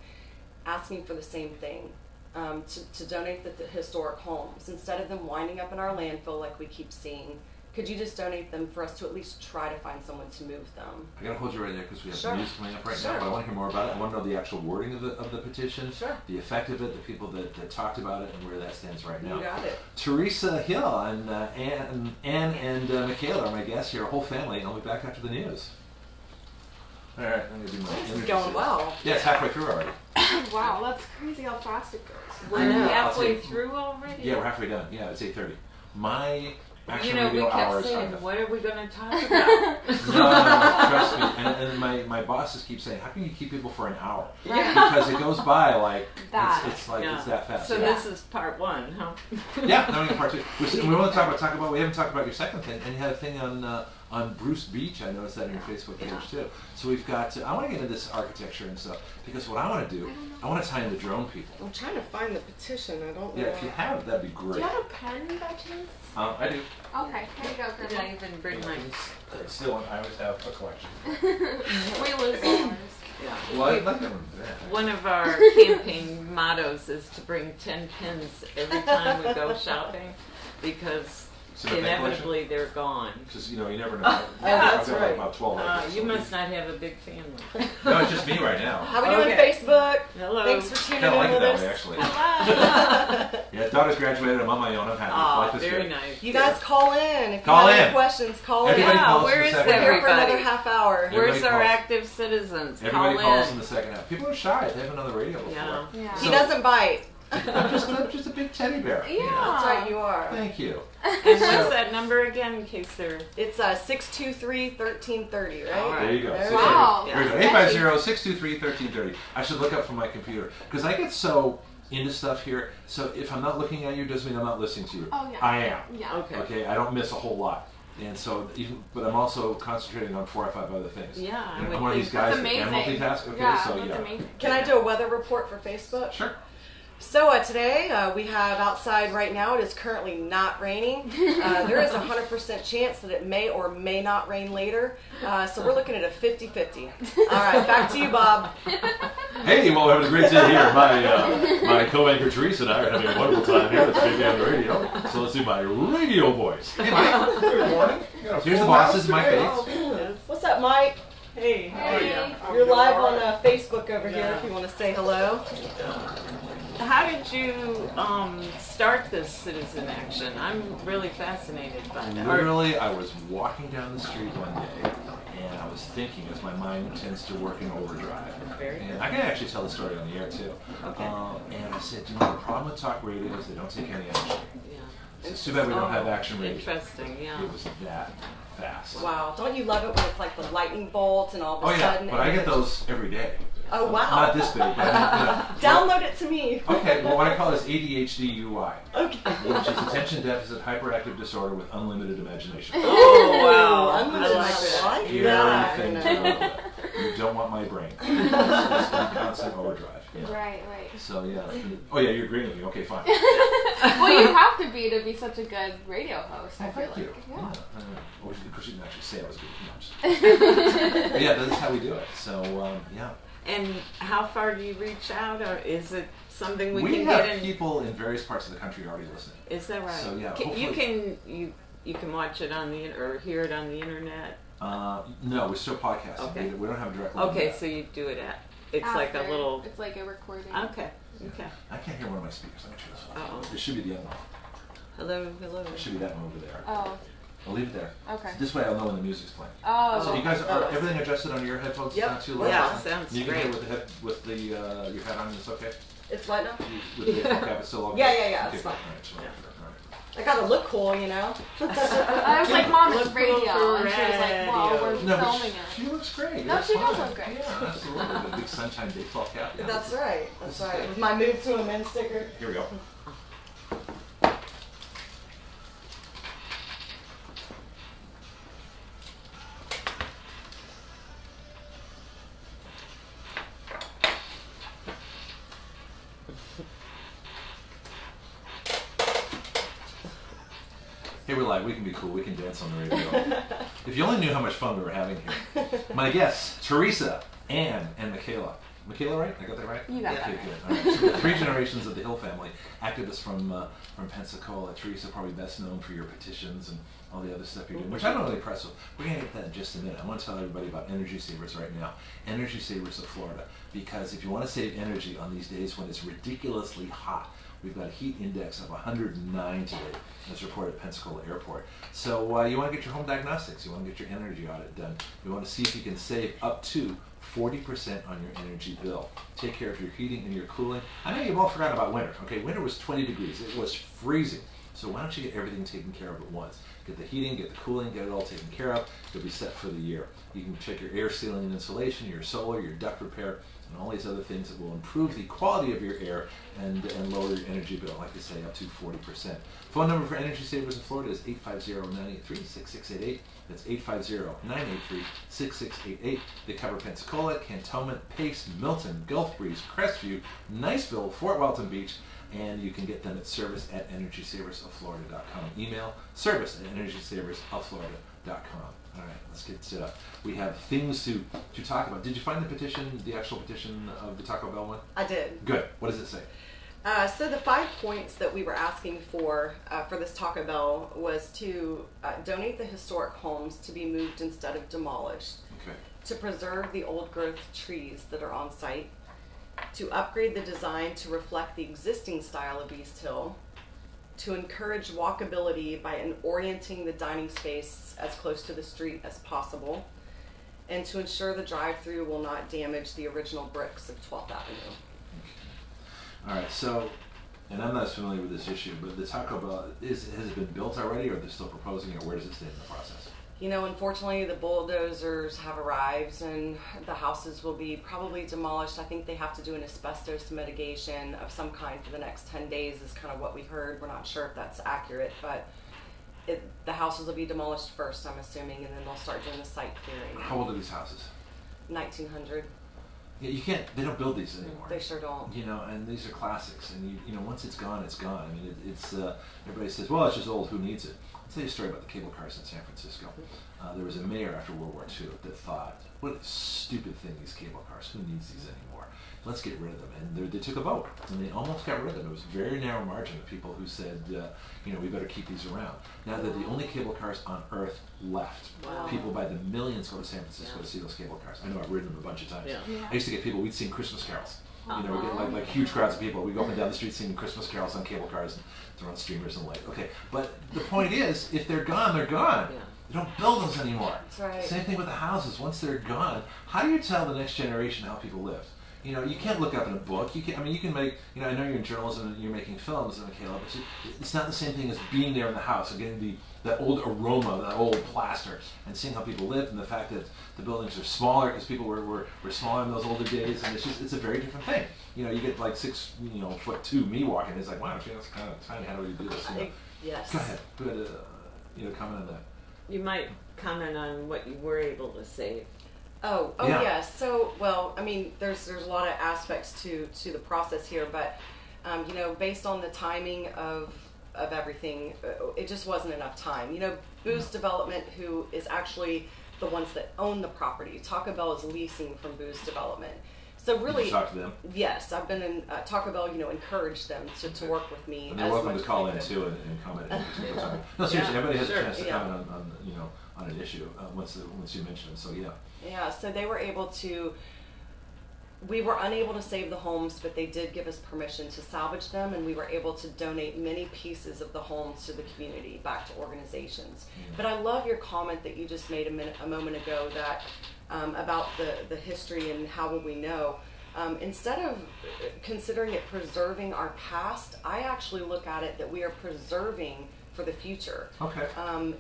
asking for the same thing, to donate the historic homes. Instead of them winding up in our landfill like we keep seeing, could you just donate them for us to at least try to find someone to move them? I gotta hold you right there because we have Sure. news coming up right Sure. now. But I want to hear more about it. I want to know the actual wording of the petition, Sure. the effect of it, the people that talked about it, and where that stands right now. You got it. Teresa Hill and Ann and Michaela are my guests here, a whole family. I'll be back after the news. All right, I'm gonna do my. This is going well. Yeah, it's halfway through already. Wow, that's crazy how fast it goes. We're know. halfway I'll say- through already? Yeah, we're halfway done. Yeah, it's 8:30. My action We radio kept hours saying, are what are we going to talk about? No, trust me. And my bosses keep saying, how can you keep people for an hour? Right. Because it goes by like That. it's like Yeah. it's that fast. So yeah. this is part one, huh? Yeah, now we got part two. We want to talk about. We haven't talked about your second thing, and you had a thing on Bruce Beach. I noticed that on your Facebook page too. So we've got. I want to get into this architecture and stuff because what I want to do, I want to tie in the drone people. I'm trying to find the petition. I don't know. Yeah, if you have, that'd be Do great. you have a pen by chance? I do. Okay, here you go, Did Grandma. I even bring mine? Still, I always have a collection. We lose ours. Yeah. Well, I like them. One of our campaign mottos is to bring 10 pins every time we go shopping. because Cement bank inevitably they're gone. Because, you never know. that's I've got right. about 12 acres, You so- must not have a big family. No, it's just me right now. How we doing, Okay. Facebook? Hello. Thanks for tuning Kind of like in it with that way, us. actually. Yeah, daughter's graduated. I'm on my own. I'm happy. Life is Very good. nice. You guys call in. If you Call have in. any questions, call Everybody in. calls where in the is second We're here for everybody? another half hour. Everybody Where's our calls. active citizens? Everybody Call calls in. in the second half. People are shy. They haven't done the radio before. Yeah. Yeah. He doesn't bite. I'm just a big teddy bear. Yeah. That's right, you are. Thank you. And what's that number again, in case they're... It's 623-1330, right? All right. There you go. There we Wow. Here we go. 850-623-1330. I should look up from my computer because I get so into stuff here. So if I'm not looking at you, doesn't mean I'm not listening to you. Oh, yeah. I am. Yeah. Okay. Okay, I don't miss a whole lot. And so, but I'm also concentrating on 4 or 5 other things. Yeah, I And would I'm one of these think guys That's that can amazing. multitask. Okay, Yeah, so that's yeah. amazing. Can I do a weather report for Facebook? Sure. So today we have outside right now, it is currently not raining. There is a 100% chance that it may or may not rain later. So we're looking at a 50-50. All right, back to you, Bob. Hey, well, we're having a great day here. My co-anchor Teresa and I are having a wonderful time here. It's big on the radio. So let's do my radio voice. Hey, Mike. Good morning. Here's the boss. This is Mike Bates. What's up, Mike? Hey, how are you? You're live on Facebook over here if you want to say hello. How did you start this citizen action? I'm really fascinated by that. Literally, I was walking down the street one day, and I was thinking, as my mind tends to work in overdrive. Very And I can actually tell the story on the air, too. Okay. And I said, the problem with talk radio is they don't take any action. Yeah. It's too bad we don't have action radio. Interesting, yeah. It was that fast. Wow, don't you love it when it's like the lightning bolt and all of a Oh, yeah, sudden? but I get those every day. Oh, wow. Not this big, but Download it to me. Okay, well, what I call is ADHD-UI, Okay. which is attention deficit hyperactive disorder with unlimited imagination. Oh, wow. I'm I gonna like that. Everything that. to know. You don't want my brain. It's in constant overdrive. Yeah. Right. So yeah. Oh yeah, you're agreeing with me. Okay, fine. Well, you have to be such a good radio host. I feel Thank like. you. Yeah. Well, of course, you didn't actually say I was good. But yeah, that's how we do it. So yeah. And how far do you reach out, or is it something we can have get in? people in various parts of the country already listening. Is that right? So, yeah, You can watch it on the or hear it on the internet. No, we're still podcasting. Okay. We don't have a direct link to Okay, that. so you do it at. It's like a After. little. It's like a recording. Okay. Okay. I can't hear one of my speakers. Let me turn this off. Uh-oh. It should be the other one. Hello. Hello. It should be that one over there. Oh. I'll leave it there. Okay. This way I'll know when the music's playing. Oh. So you guys are everything adjusted on your headphones? Yep. It's not too loud? Yeah, sounds You can great. hear with the your hat on, it's okay? It's what now? With the headphone cap, it's still okay? Yeah, Okay, it's fine. All right, so, all right. I gotta look cool, you know? I was like, Mom, it's Look radio. for And she was like, well, radio. we're No, but filming she it. looks great. No, That's she does fine. look great. Yeah, absolutely. The big sunshine baseball cap. Yeah. That's right. That's This is right. good. With my Move to a Men sticker. Here we go. Hey, we're live. We can be cool. We can dance on the radio. If you only knew how much fun we were having here. My guests, Teresa, Ann, and Michaela. Michaela, right? I got that right? You got that Okay, right. good. All right. So we're 3 generations of the Hill family, activists from Pensacola. Teresa, probably best known for your petitions and all the other stuff you're doing, which I'm really impressed with. We're going to get that in just a minute. I want to tell everybody about Energy Savers right now. Energy Savers of Florida. Because if you want to save energy on these days when it's ridiculously hot, we've got a heat index of 109 today, as reported at Pensacola Airport. So you want to get your home diagnostics. You want to get your energy audit done. You want to see if you can save up to 40% on your energy bill. Take care of your heating and your cooling. I know you've all forgotten about winter. Okay, winter was 20 degrees. It was freezing. So why don't you get everything taken care of at once? Get the heating, get the cooling, get it all taken care of. You'll be set for the year. You can check your air sealing and insulation, your solar, your duct repair, and all these other things that will improve the quality of your air and lower your energy bill, like I say, up to 40%. Phone number for Energy Savers in Florida is 850-983-6688. That's 850-983-6688. They cover Pensacola, Cantonment, Pace, Milton, Gulf Breeze, Crestview, Niceville, Fort Walton Beach, and you can get them at service@energysaversofflorida.com. Email service@energysaversofflorida.com. All right, let's get we have things to talk about. Did you find the petition, the actual petition of the Taco Bell one? I did. Good. What does it say? So the 5 points that we were asking for this Taco Bell was to donate the historic homes to be moved instead of demolished, Okay. to preserve the old growth trees that are on site, to upgrade the design to reflect the existing style of East Hill, to encourage walkability by orienting the dining space as close to the street as possible, and to ensure the drive-through will not damage the original bricks of 12th Avenue. All right, so, and I'm not as familiar with this issue, but the Taco Bell, has it been built already, or they're still proposing it? Where does it stand in the process? You know, unfortunately, the bulldozers have arrived, and the houses will be probably demolished. I think they have to do an asbestos mitigation of some kind for the next 10 days is kind of what we heard. We're not sure if that's accurate, but the houses will be demolished first, I'm assuming, and then they'll start doing the site clearing. How old are these houses? 1900. Yeah, you can't. They don't build these anymore. They sure don't. You know, and these are classics. And you know, once it's gone, it's gone. I mean, it's everybody says, well, it's just old. Who needs it? I'll tell you a story about the cable cars in San Francisco. There was a mayor after World War II that thought, what a stupid thing, these cable cars. Who needs these anymore? Let's get rid of them. And they took a vote, and they almost got rid of them. It was a very narrow margin of people who said, you know, we better keep these around. Now they're the only cable cars on Earth left. Wow. People by the millions go to San Francisco to see those cable cars. I know I've ridden them a bunch of times. Yeah. I used to get people, we'd sing Christmas carols. You know, we get like huge crowds of people. We go up and down the street singing Christmas carols on cable cars and they're on streamers and the like. Okay, but the point is, if they're gone, they're gone. Yeah. They don't build those anymore. That's right. Same thing with the houses. Once they're gone, how do you tell the next generation how people lived? You know, you can't look up in a book. You can. I mean, you can make. You know, I know you're in journalism and you're making films, Michaela, but it's not the same thing as being there in the house and getting that old aroma, that old plaster, and seeing how people lived, and the fact that the buildings are smaller because people were smaller in those older days, and it's a very different thing. You know, you get like 6'2" me walking. It's like, wow, that's kind of tiny. How do we do this? You know? Yes. Go ahead. Go ahead. Comment on that. You might comment on what you were able to save. Oh Yeah. yes. So, well, I mean, there's a lot of aspects to the process here, but you know, based on the timing of everything, it just wasn't enough time. You know, Booz Development, who is actually the ones that own the property, Taco Bell is leasing from Booz Development. So really, Did you talk to them? Yes, I've been in Taco Bell. You know, encouraged them to work with me. And they're as welcome much to as call they in could. too and comment. No, seriously, Yeah, everybody has sure, a chance to yeah. comment on an issue once you mention it. So yeah. Yeah, so they were able to, we were unable to save the homes, but they did give us permission to salvage them, and we were able to donate many pieces of the homes to the community, back to organizations. But I love your comment that you just made a moment ago that about the history and how will we know. Instead of considering it preserving our past, I actually look at it that we are preserving for the future. Okay.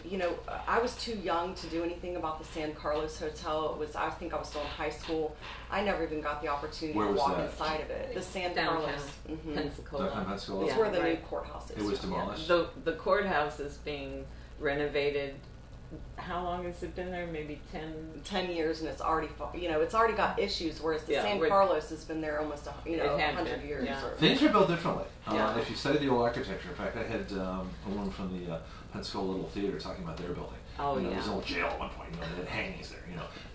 You know, I was too young to do anything about the San Carlos Hotel. I think I was still in high school. I never even got the opportunity Where to was walk that? inside of it. The San Downtown Carlos. Mhm. Pensacola. Downtown Pensacola? It's Yeah, where the new right. courthouse is. It was demolished. The courthouse is being renovated. How long has it been there? Maybe 10 years, and it's already, it's already got issues. Whereas the Yeah, San with- Carlos has been there almost, It had 100 been, years. yeah. Or, Things are built differently. Yeah. If you study the old architecture, in fact, I had a woman from the Pensacola Little Theater talking about their building. Oh, It was yeah. an old jail at one point. They had hangings there.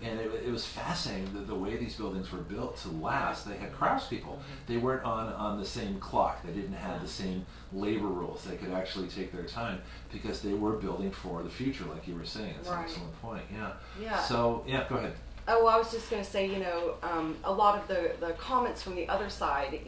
And it was fascinating the way these buildings were built to last. They had craftspeople. They weren't on the same clock. They didn't have the same labor rules. They could actually take their time because they were building for the future, like you were saying. It's an Right. excellent point. Yeah. Yeah. So yeah, go ahead. Oh, well, I was just going to say, a lot of the comments from the other side,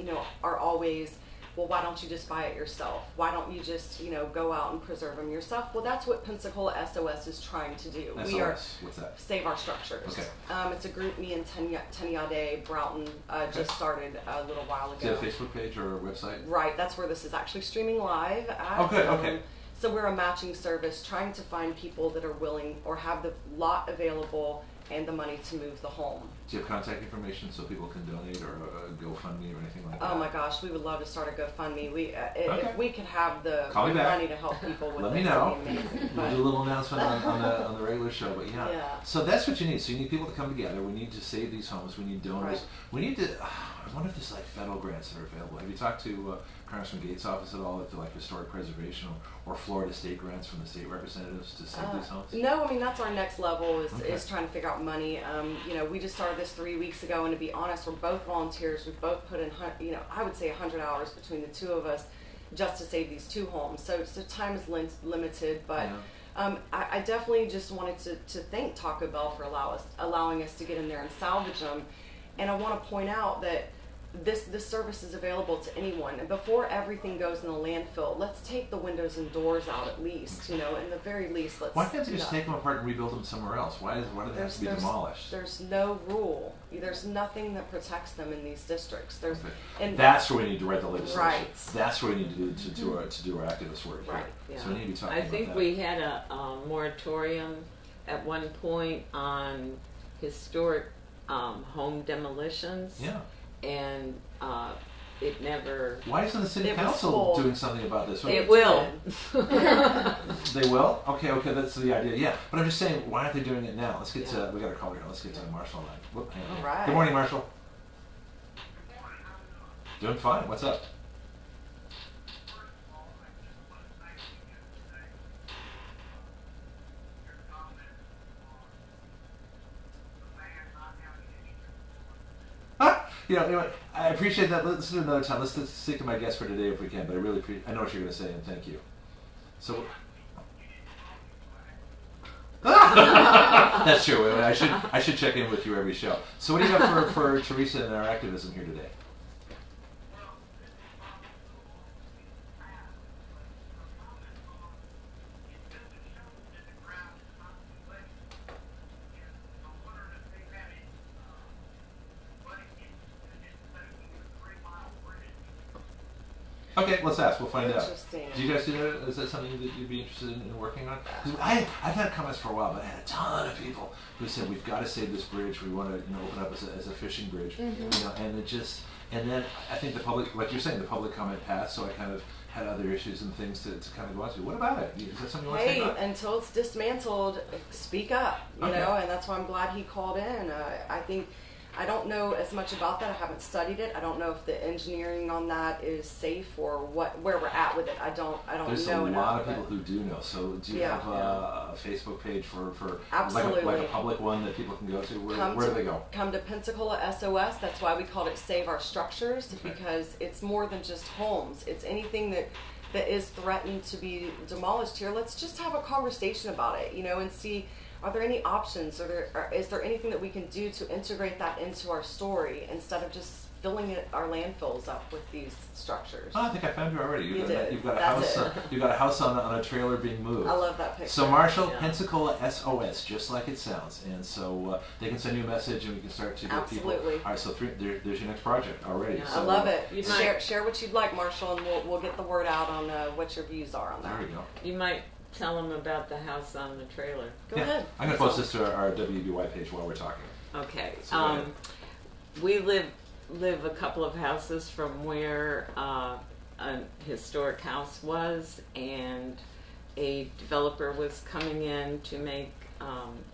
are always, well, why don't you just buy it yourself? Why don't you just, go out and preserve them yourself? Well, that's what Pensacola SOS is trying to do. SOS. We are What's that? Save Our Structures. Okay. It's a group me and Tanyade Broughton just started a little while Is it ago. a Facebook page or a website? Right, that's where this is actually streaming live at. Oh, good, okay. So we're a matching service trying to find people that are willing or have the lot available and the money to move the home. Do you have contact information so people can donate or GoFundMe or anything like that? Oh my gosh, we would love to start a GoFundMe. Okay. If we could have the Call me back. money to help people with Let this, me know. it'd be amazing. We'll But- do a little announcement on the regular show, but yeah. Yeah. So that's what you need. So you need people to come together. We need to save these homes. We need donors. Right. We need to. I wonder if there's like federal grants that are available. Have you talked to Congressman Gates' office at all, if like historic preservation or Florida state grants from the state representatives to save these homes? No, I mean that's our next level Okay. is trying to figure out money. We just started this 3 weeks ago, and to be honest, we're both volunteers. We've both put in, I would say 100 hours between the two of us just to save these 2 homes. So time is limited, but. Yeah. I definitely just wanted to thank Taco Bell for allowing us to get in there and salvage them. And I want to point out that this service is available to anyone. And before everything goes in the landfill, let's take the windows and doors out at least. In the very least, let's. Why can't they just take them apart and rebuild them somewhere else? Why do they have to be demolished? There's no rule. There's nothing that protects them in these districts. And that's where we need to write the legislation. Right. That's where we need to do our activist work here. Right. Yeah. So we need to be talking I about think that. we had a moratorium at one point on historic home demolitions. Yeah. And it never. Why isn't the city It was council full. doing something about this? It will. They will? Okay, that's the idea. Yeah, but I'm just saying, why aren't they doing it now? Let's get Yeah. to, we got a caller here. Let's get to Marshall line. Whoop, hang on. All right. Good morning, Marshall. Doing fine. What's up? Anyway, I appreciate that. Let's do it another time. Let's stick to my guest for today if we can, but I really appreciate, I know what you're going to say, and thank you. So, that's true. I should check in with you every show. So what do you have for Teresa and our activism here today? Okay, let's ask. We'll find out. Interesting. Do you guys do that? Is that something that you'd be interested in working on? 'Cause I've had comments for a while, but I had a ton of people who said we've got to save this bridge. We want to open up as a fishing bridge. And it just then I think the public, like you're saying, the public comment passed. So I kind of had other issues and things to kind of go on to. What about it? Is that something you want to take up? Until it's dismantled, speak up. You Okay. know, and that's why I'm glad he called in. I think. I don't know as much about that. I haven't studied it. I don't know if the engineering on that is safe or where we're at with it. I don't There's know a enough. lot of people who do know. So do you have a Facebook page for Absolutely. like a public one that people can go to? Where do they go? Come to Pensacola SOS. That's why we called it Save Our Structures, because it's more than just homes. It's anything that is threatened to be demolished here. Let's just have a conversation about it, and see. Are there any options, or is there anything that we can do to integrate that into our story instead of just filling our landfills up with these structures? Oh, I think I found you already. You've got a That's house. You've got a house on a trailer being moved. I love that picture. So Marshall, Yeah. Pensacola SOS, just like it sounds, and so they can send you a message, and we can start to get people. Absolutely. All right, so there's your next project already. Yeah. So, I love it. You Share what you'd like, Marshall, and we'll get the word out on what your views are on that. There we go. You might tell them about the house on the trailer. Go ahead. I'm gonna post this to our WEBY page while we're talking. Okay. So go ahead. We live a couple of houses from where a historic house was, and a developer was coming in to make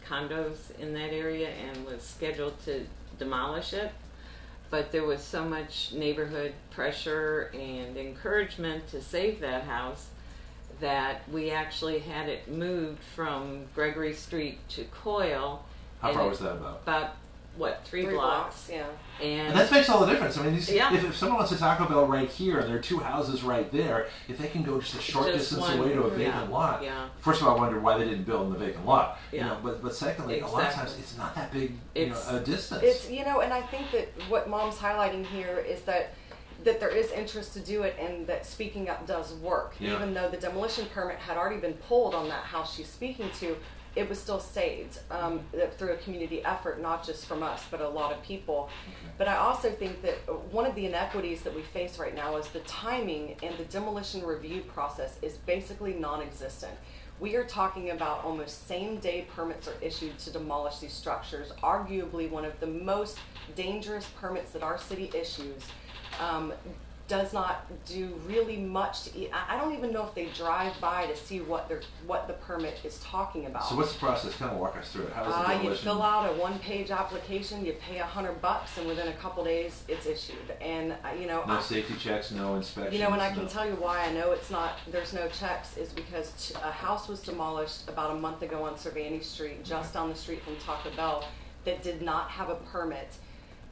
condos in that area and was scheduled to demolish it. But there was so much neighborhood pressure and encouragement to save that house that we actually had it moved from Gregory Street to Coyle. How far was that about? About, what, 3 blocks? Yeah. And that makes all the difference. I mean, Yeah. if someone wants a Taco Bell right here, and there are 2 houses right there, if they can go just a short Just distance one, away to a yeah, vacant lot, yeah. first of all, I wonder why they didn't build in the vacant lot. Yeah. But secondly, a lot of Exactly. times it's not that big, It's- a distance. It's and I think that what Mom's highlighting here is that there is interest to do it, and that speaking up does work. Yeah. Even though the demolition permit had already been pulled on that house she's speaking to, it was still saved through a community effort, not just from us, but a lot of people. Okay. But I also think that one of the inequities that we face right now is the timing, and the demolition review process is basically non-existent. We are talking about almost same-day permits are issued to demolish these structures, arguably one of the most dangerous permits that our city issues. does not do really much to I don't even know if they drive by to see what the permit is talking about. So what's the process? Kind of walk us through it. How does the demolition? You fill out a one-page application, you pay $100, and within a couple days it's issued. And no safety checks, no inspections. And I can tell you why I know there's no checks is because a house was demolished about a month ago on Cervani Street, just down the street from Taco Bell, that did not have a permit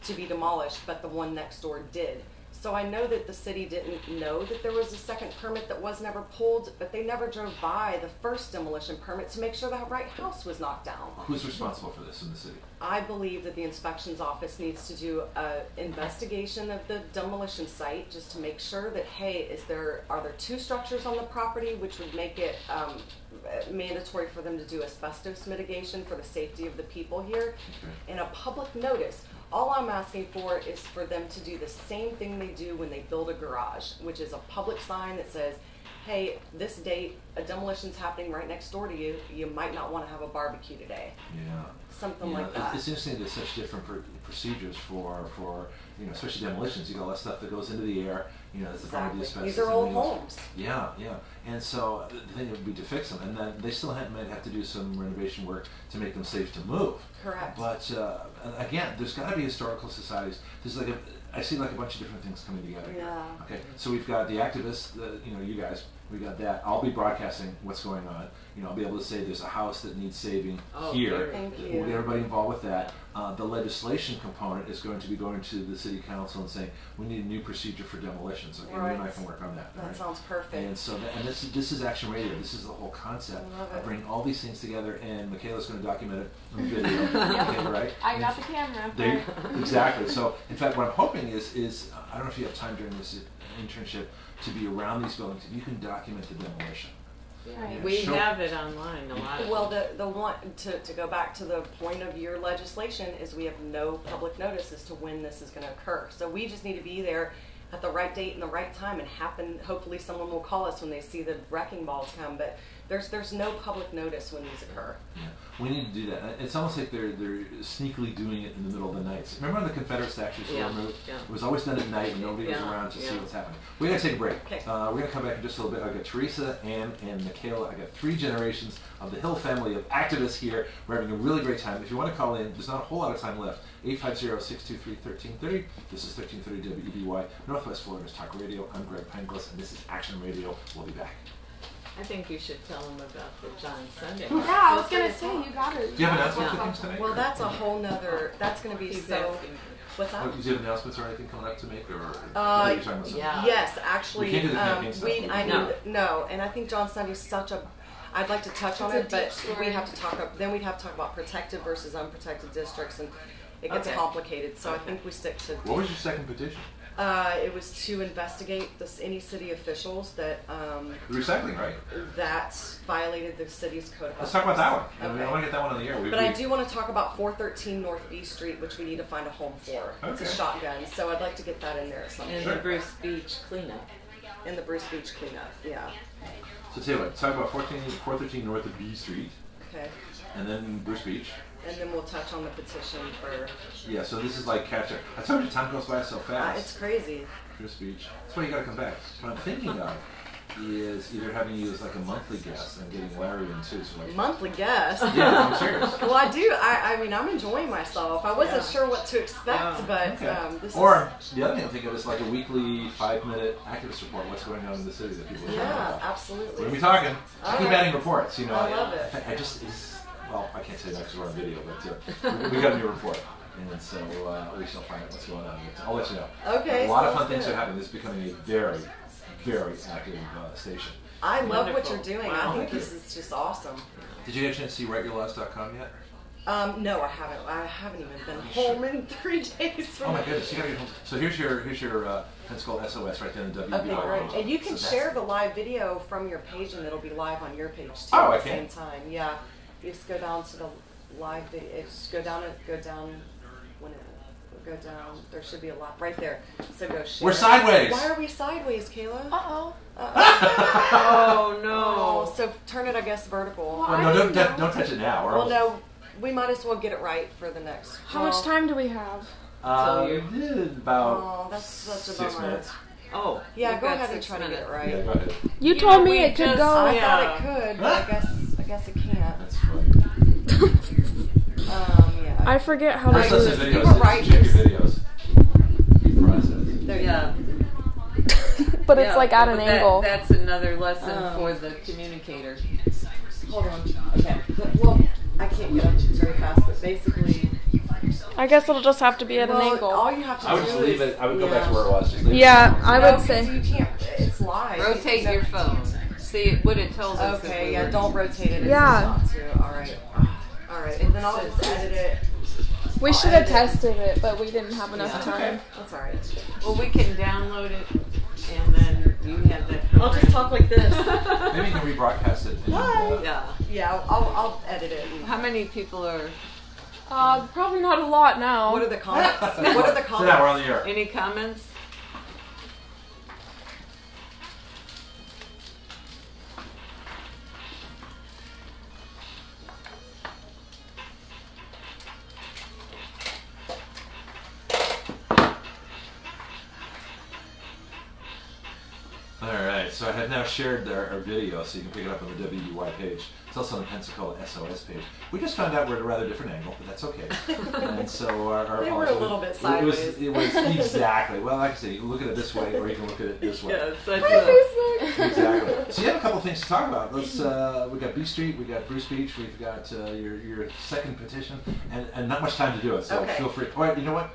to be demolished, but the one next door did. So I know that the city didn't know that there was a second permit that was never pulled, but they never drove by the first demolition permit to make sure the right house was knocked down. Who's responsible for this in the city? I believe that the inspections office needs to do an investigation of the demolition site just to make sure that, hey, are there two structures on the property, which would make it mandatory for them to do asbestos mitigation for the safety of the people here, and a public notice. All I'm asking for is for them to do the same thing they do when they build a garage, which is a public sign that says, hey, this date, a demolition's happening right next door to you. You might not want to have a barbecue today. Yeah. Something like that. It's interesting there's such different procedures for especially demolitions. You got a lot of stuff that goes into the air. That's the problem with the asbestos. These are old homes. Yeah. And so the thing would be to fix them, and then they still might have to do some renovation work to make them safe to move. Correct. But again, there's got to be historical societies. There's I see like a bunch of different things coming together. Yeah. Okay. So we've got the activists, you guys. We got that. I'll be broadcasting what's going on. I'll be able to say there's a house that needs saving here. Thank you. We'll get everybody involved with that. The legislation component is going to be going to the city council and saying we need a new procedure for demolitions. Okay, right. you and I can work on that. That sounds perfect. And so, this is Action Radio. This is the whole concept of bringing all these things together. And Michaela's going to document it on video. Okay, right? I got the camera. Exactly. So, in fact, what I'm hoping is I don't know if you have time during this internship to be around these buildings. If you can document the demolition. Right. We have it online a lot. Well, the one to go back to the point of your legislation is we have no public notice as to when this is going to occur. So we just need to be there at the right date and the right time, and hopefully someone will call us when they see the wrecking balls come. But there's no public notice when these occur. Yeah, we need to do that. It's almost like they're sneakily doing it in the middle of the night. Remember when the Confederate statues were removed? Yeah. It was always done at night when nobody was around to see what's happening. We got to take a break. Okay. We're going to come back in just a little bit. I've got Teresa, Ann, and Michaela. I got 3 generations of the Hill family of activists here. We're having a really great time. If you want to call in, there's not a whole lot of time left. 850-623-1330. This is 1330 WEBY, Northwest Florida's Talk Radio. I'm Greg Penglis, and this is Action Radio. We'll be back. I think you should tell them about the John Sunday. Yeah, I was going to say, you got it. Do you have announcements or things tonight? Well, that's a whole nother. That's going to be so. What's that? Do you have announcements or anything coming up to make, or Yes, actually, we can't do the campaign stuff. No, and I think John Sunday's such a. I'd like to touch on it, but we have to talk. Then we'd have to talk about protected versus unprotected districts, and it gets complicated. So I think we stick to. What was your second petition? It was to investigate any city officials that the recycling, right? That violated the city's code of ethics. Let's talk about that one. Okay. I want to get that one on the air. But I do want to talk about 413 North B Street, which we need to find a home for. It's a shotgun, so I'd like to get that in there at some point. And the Bruce Beach cleanup. And the Bruce Beach cleanup, yeah. So tell you what, talk about 413 North of B Street. Okay. And then Bruce Beach. And then we'll touch on the petition for. Yeah, so this is like catch up. I told you time goes by so fast. It's crazy. Bruce Beach. That's why you gotta come back. What I'm thinking of is either having you as like a monthly guest and getting Larry in too. So like monthly guest? Yeah, I'm serious. Well, I do. I mean, I'm enjoying myself. I wasn't sure what to expect, but this or the other thing I'm thinking of is like a weekly 5-minute activist report. What's going on in the city that people are talking about. Absolutely. We're gonna be talking. I keep adding reports. I love it. Well, I can't say that because we're on video, but we got a new report. And so we shall find out what's going on. I'll let you know. Okay. A lot of fun things are happening. This is becoming a very, very active station. I love what you're doing. Wow. I think this is just awesome. Did you get a chance to see writeyourlaws.com yet? No, I haven't. I haven't even been home in 3 days. Oh my goodness, you gotta get home. So here's your Pensacola SOS right there in the WEBY. Okay, great. And you can share the live video from your page, and it'll be live on your page too at the same time. Yeah. You just go down to the live video. Just go down. Go down. There should be a lot right there. So go share. We're sideways. Why are we sideways, Kayla? Uh-oh. Oh no. Oh, so turn it, I guess, vertical. Well, no, don't touch it now. Well, no, we might as well get it right for the next. How much time do we have? About that's such a 6 bummer. minutes. Oh, Yeah, we've go got ahead and 6 try to get minutes. it right. Yeah, go ahead. You You told know, me we it could just- go. I Yeah. thought it could, but I guess it can't. That's funny. Yeah. I forget how First to lesson do in it. You videos were right, is check your there's- videos. You process. There you Yeah. But it's Yeah, like at an but angle. That's another lesson Oh. for the communicator. Hold on. Okay. Well, I can't get up very fast, but basically, I guess it'll just have to be at an well, angle. all you have to I would do just leave is, it. I would go back yeah. to where it was. Just leave Yeah, it. I No, would 'cause say. you can't. It's live. Rotate No. your phone. See what it tells us. if Okay, we yeah, were- don't rotate it. It's Yeah. not to. All right. All right, and then I'll just edit it. We I'll should have edit it. tested it, but we didn't have enough Yeah. time. That's all right. Well, we can download it, and then you have that. I'll just talk like this. Maybe you can rebroadcast it. And, Yeah. Yeah, I'll edit it. How many people are? Probably not a lot now. What are the comments? What are the comments? So now we're on the air. Any comments? All right, so I have now shared our video, so you can pick it up on the WEBY page. It's also on the Pensacola SOS page. We just found out we're at a rather different angle, but that's okay. And so our They were a little bit It sideways. was exactly. Well, like I say, you can look at it this way, or you can look at it this way. Yes, that's Exactly. So you have a couple things to talk about. Let's. We got B Street, we got Bruce Beach, we've got your second petition, and not much time to do it. So Okay. feel free. All right, you know what?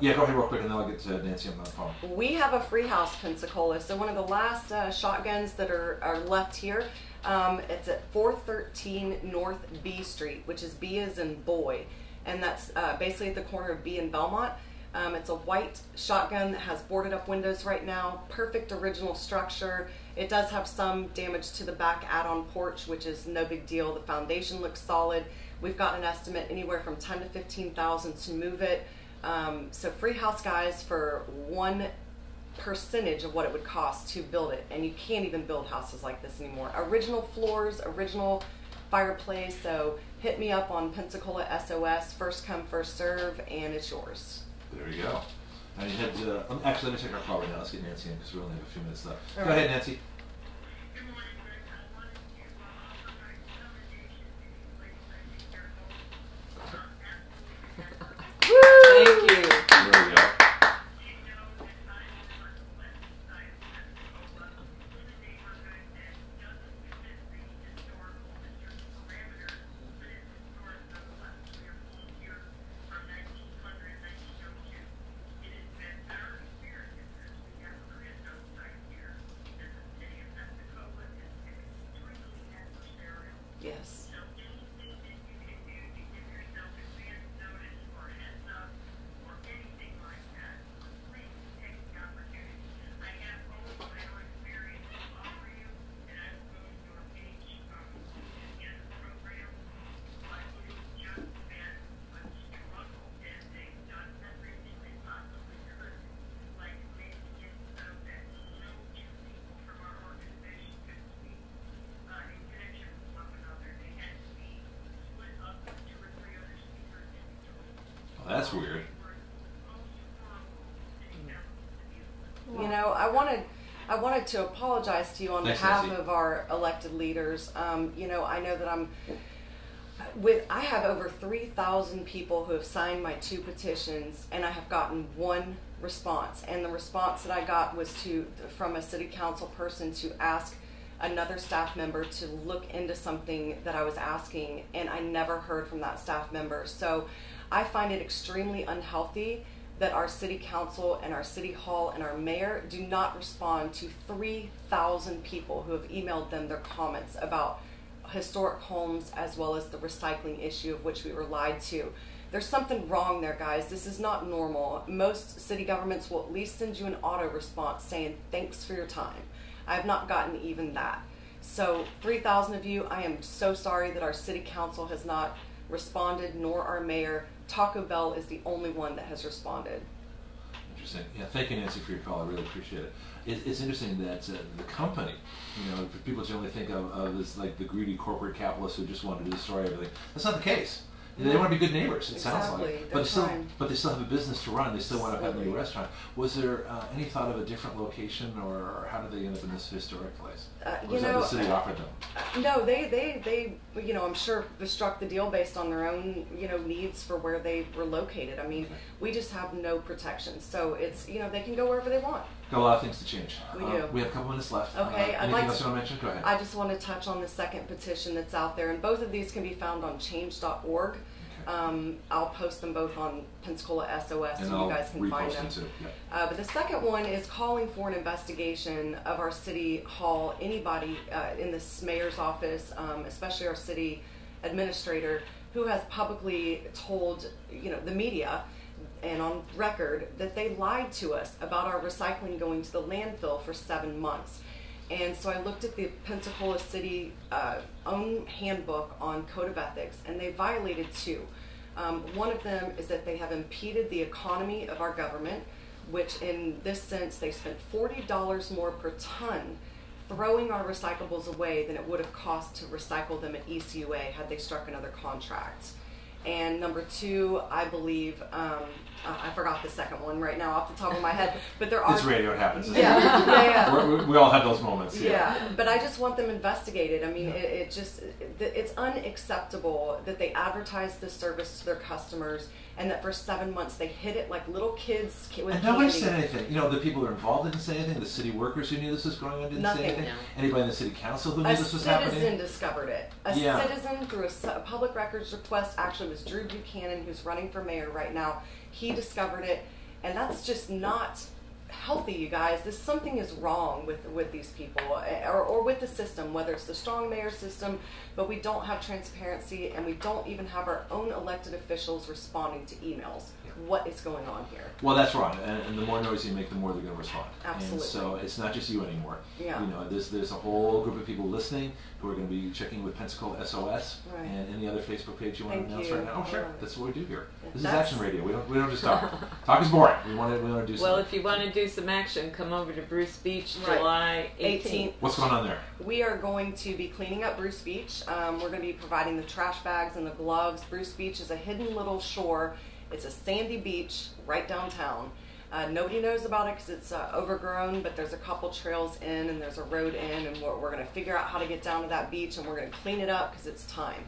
Yeah, go ahead real quick, and then I'll get to Nancy on the phone. We have a free house, Pensacola. So one of the last shotguns that are left here. It's at 413 North B Street, which is B as in boy, and that's basically at the corner of B and Belmont. It's a white shotgun that has boarded up windows right now. Perfect original structure. It does have some damage to the back add-on porch, which is no big deal. The foundation looks solid. We've got an estimate anywhere from 10 to 15,000 to move it. So free house, guys, for one percentage of what it would cost to build it, and you can't even build houses like this anymore. Original floors, original fireplace. So hit me up on Pensacola SOS, first come first serve, and it's yours. There we go. And you had actually, let me take our call right now. Let's get Nancy in because we only have a few minutes left. All Go right. ahead, Nancy. Thank you. There we go. Yes. Well, that's weird. You know, I wanted to apologize to you on Thanks, behalf Nancy. of our elected leaders. You know, I know that I have over 3,000 people who have signed my 2 petitions, and I have gotten 1 response. And the response that I got was from a city council person to ask another staff member to look into something that I was asking, and I never heard from that staff member. So I find it extremely unhealthy that our city council and our city hall and our mayor do not respond to 3,000 people who have emailed them their comments about historic homes as well as the recycling issue of which we were lied to. There's something wrong there, guys. This is not normal. Most city governments will at least send you an auto response saying thanks for your time. I have not gotten even that. So 3,000 of you, I am so sorry that our city council has not responded, nor our mayor. Taco Bell is the only one that has responded. Interesting. Yeah, thank you, Nancy, for your call. I really appreciate it. It's interesting that the company, you know, people generally think of as like the greedy corporate capitalists who just want to destroy everything. That's not the case. They want to be good neighbors. It sounds Exactly. like, They're but they still have a business to run. They still want to have a new Absolutely. restaurant. Was there any thought of a different location, or how did they end up in this historic place? Or You was that know, the city offered them? No, they, you know, I'm sure struck the deal based on their own, you know, needs for where they were located. I mean, we just have no protection, so it's, you know, they can go wherever they want. Got a lot of things to change. We do. We have a couple minutes left. Okay, I'd anything like else to- you want to mention? Go ahead. I just want to touch on the second petition that's out there, and both of these can be found on change.org. I'll post them both on Pensacola SOS and so I'll you guys can find repost them. them too. Yep. But the second one is calling for an investigation of our city hall, anybody in the mayor's office, especially our city administrator, who has publicly told, you know, the media and on record that they lied to us about our recycling going to the landfill for 7 months. And so I looked at the Pensacola City own handbook on code of ethics, and they violated two. One of them is that they have impeded the economy of our government, which in this sense they spent $40 more per ton throwing our recyclables away than it would have cost to recycle them at ECUA had they struck another contract. And number two, I believe, I forgot the second one right now off the top of my head, but there are... It's radio, it happens. Yeah. We all have those moments. Yeah, but I just want them investigated. I mean, it's unacceptable that they advertise this service to their customers and that for 7 months they hid it like little kids with And nobody candy. said anything. You know, the people who are involved didn't say anything. The city workers who knew this was going on didn't Nothing, say anything. no. Anybody in the city council who knew A this was citizen happening? discovered it. A Yeah. citizen through a public records request, actually it was Drew Buchanan, who's running for mayor right now. He discovered it, and that's just not healthy, you guys. Something is wrong with these people or with the system, whether it's the strong mayor system, but we don't have transparency and we don't even have our own elected officials responding to emails. What is going on here? Well, that's wrong. And the more noise you make, the more they're going to respond. Absolutely. And so it's not just you anymore. Yeah. You know, there's a whole group of people listening who are going to be checking with Pensacola SOS Right. and any other Facebook page you want Thank to announce you. right now. Oh, sure. Right. That's what we do here. Yeah, This is that's- action radio. We don't just talk. Talk is boring. We want to do Well, something. if you want to do some action, come over to Bruce Beach, Right. July 18th. What's going on there? We are going to be cleaning up Bruce Beach. We're going to be providing the trash bags and the gloves. Bruce Beach is a hidden little shore. It's a sandy beach right downtown. Nobody knows about it because it's overgrown, but there's a couple trails in and there's a road in, and we're going to figure out how to get down to that beach, and we're going to clean it up because it's time.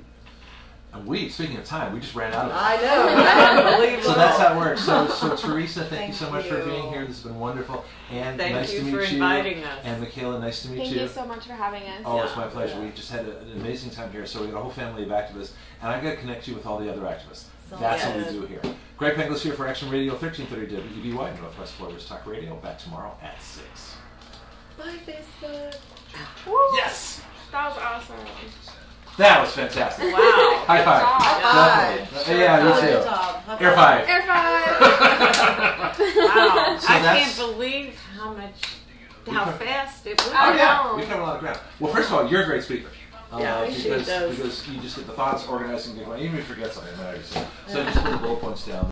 And speaking of time, we just ran out of it. I know. Unbelievable. So that's how it works. So Teresa, thank you Thank so much for you. being here. This has been wonderful. And Thank nice you to meet for you. inviting us. And Michaela, nice to meet Thank you. you so much for having us. Oh, it's my Yeah. pleasure. Yeah. We just had an amazing time here. So we got a whole family of activists, and I've got to connect you with all the other activists. So That's what we good. do here. Greg Penglis here for Action Radio 1330 WEBY, Northwest Florida's Talk Radio. Back tomorrow at 6. Bye, Facebook. Woo! Yes! That was awesome. That was fantastic. Wow. High five. High five. Definitely. Yeah, you Good too. job. Air five. Air five. Wow. So I that's- can't believe how covered- fast it went. I Oh, yeah. know. We covered a lot of ground. Well, first of all, you're a great speaker. Yeah, she does. Because you just get the thoughts organized and get going. Even if you forget something, it matters. So just put the bullet points down.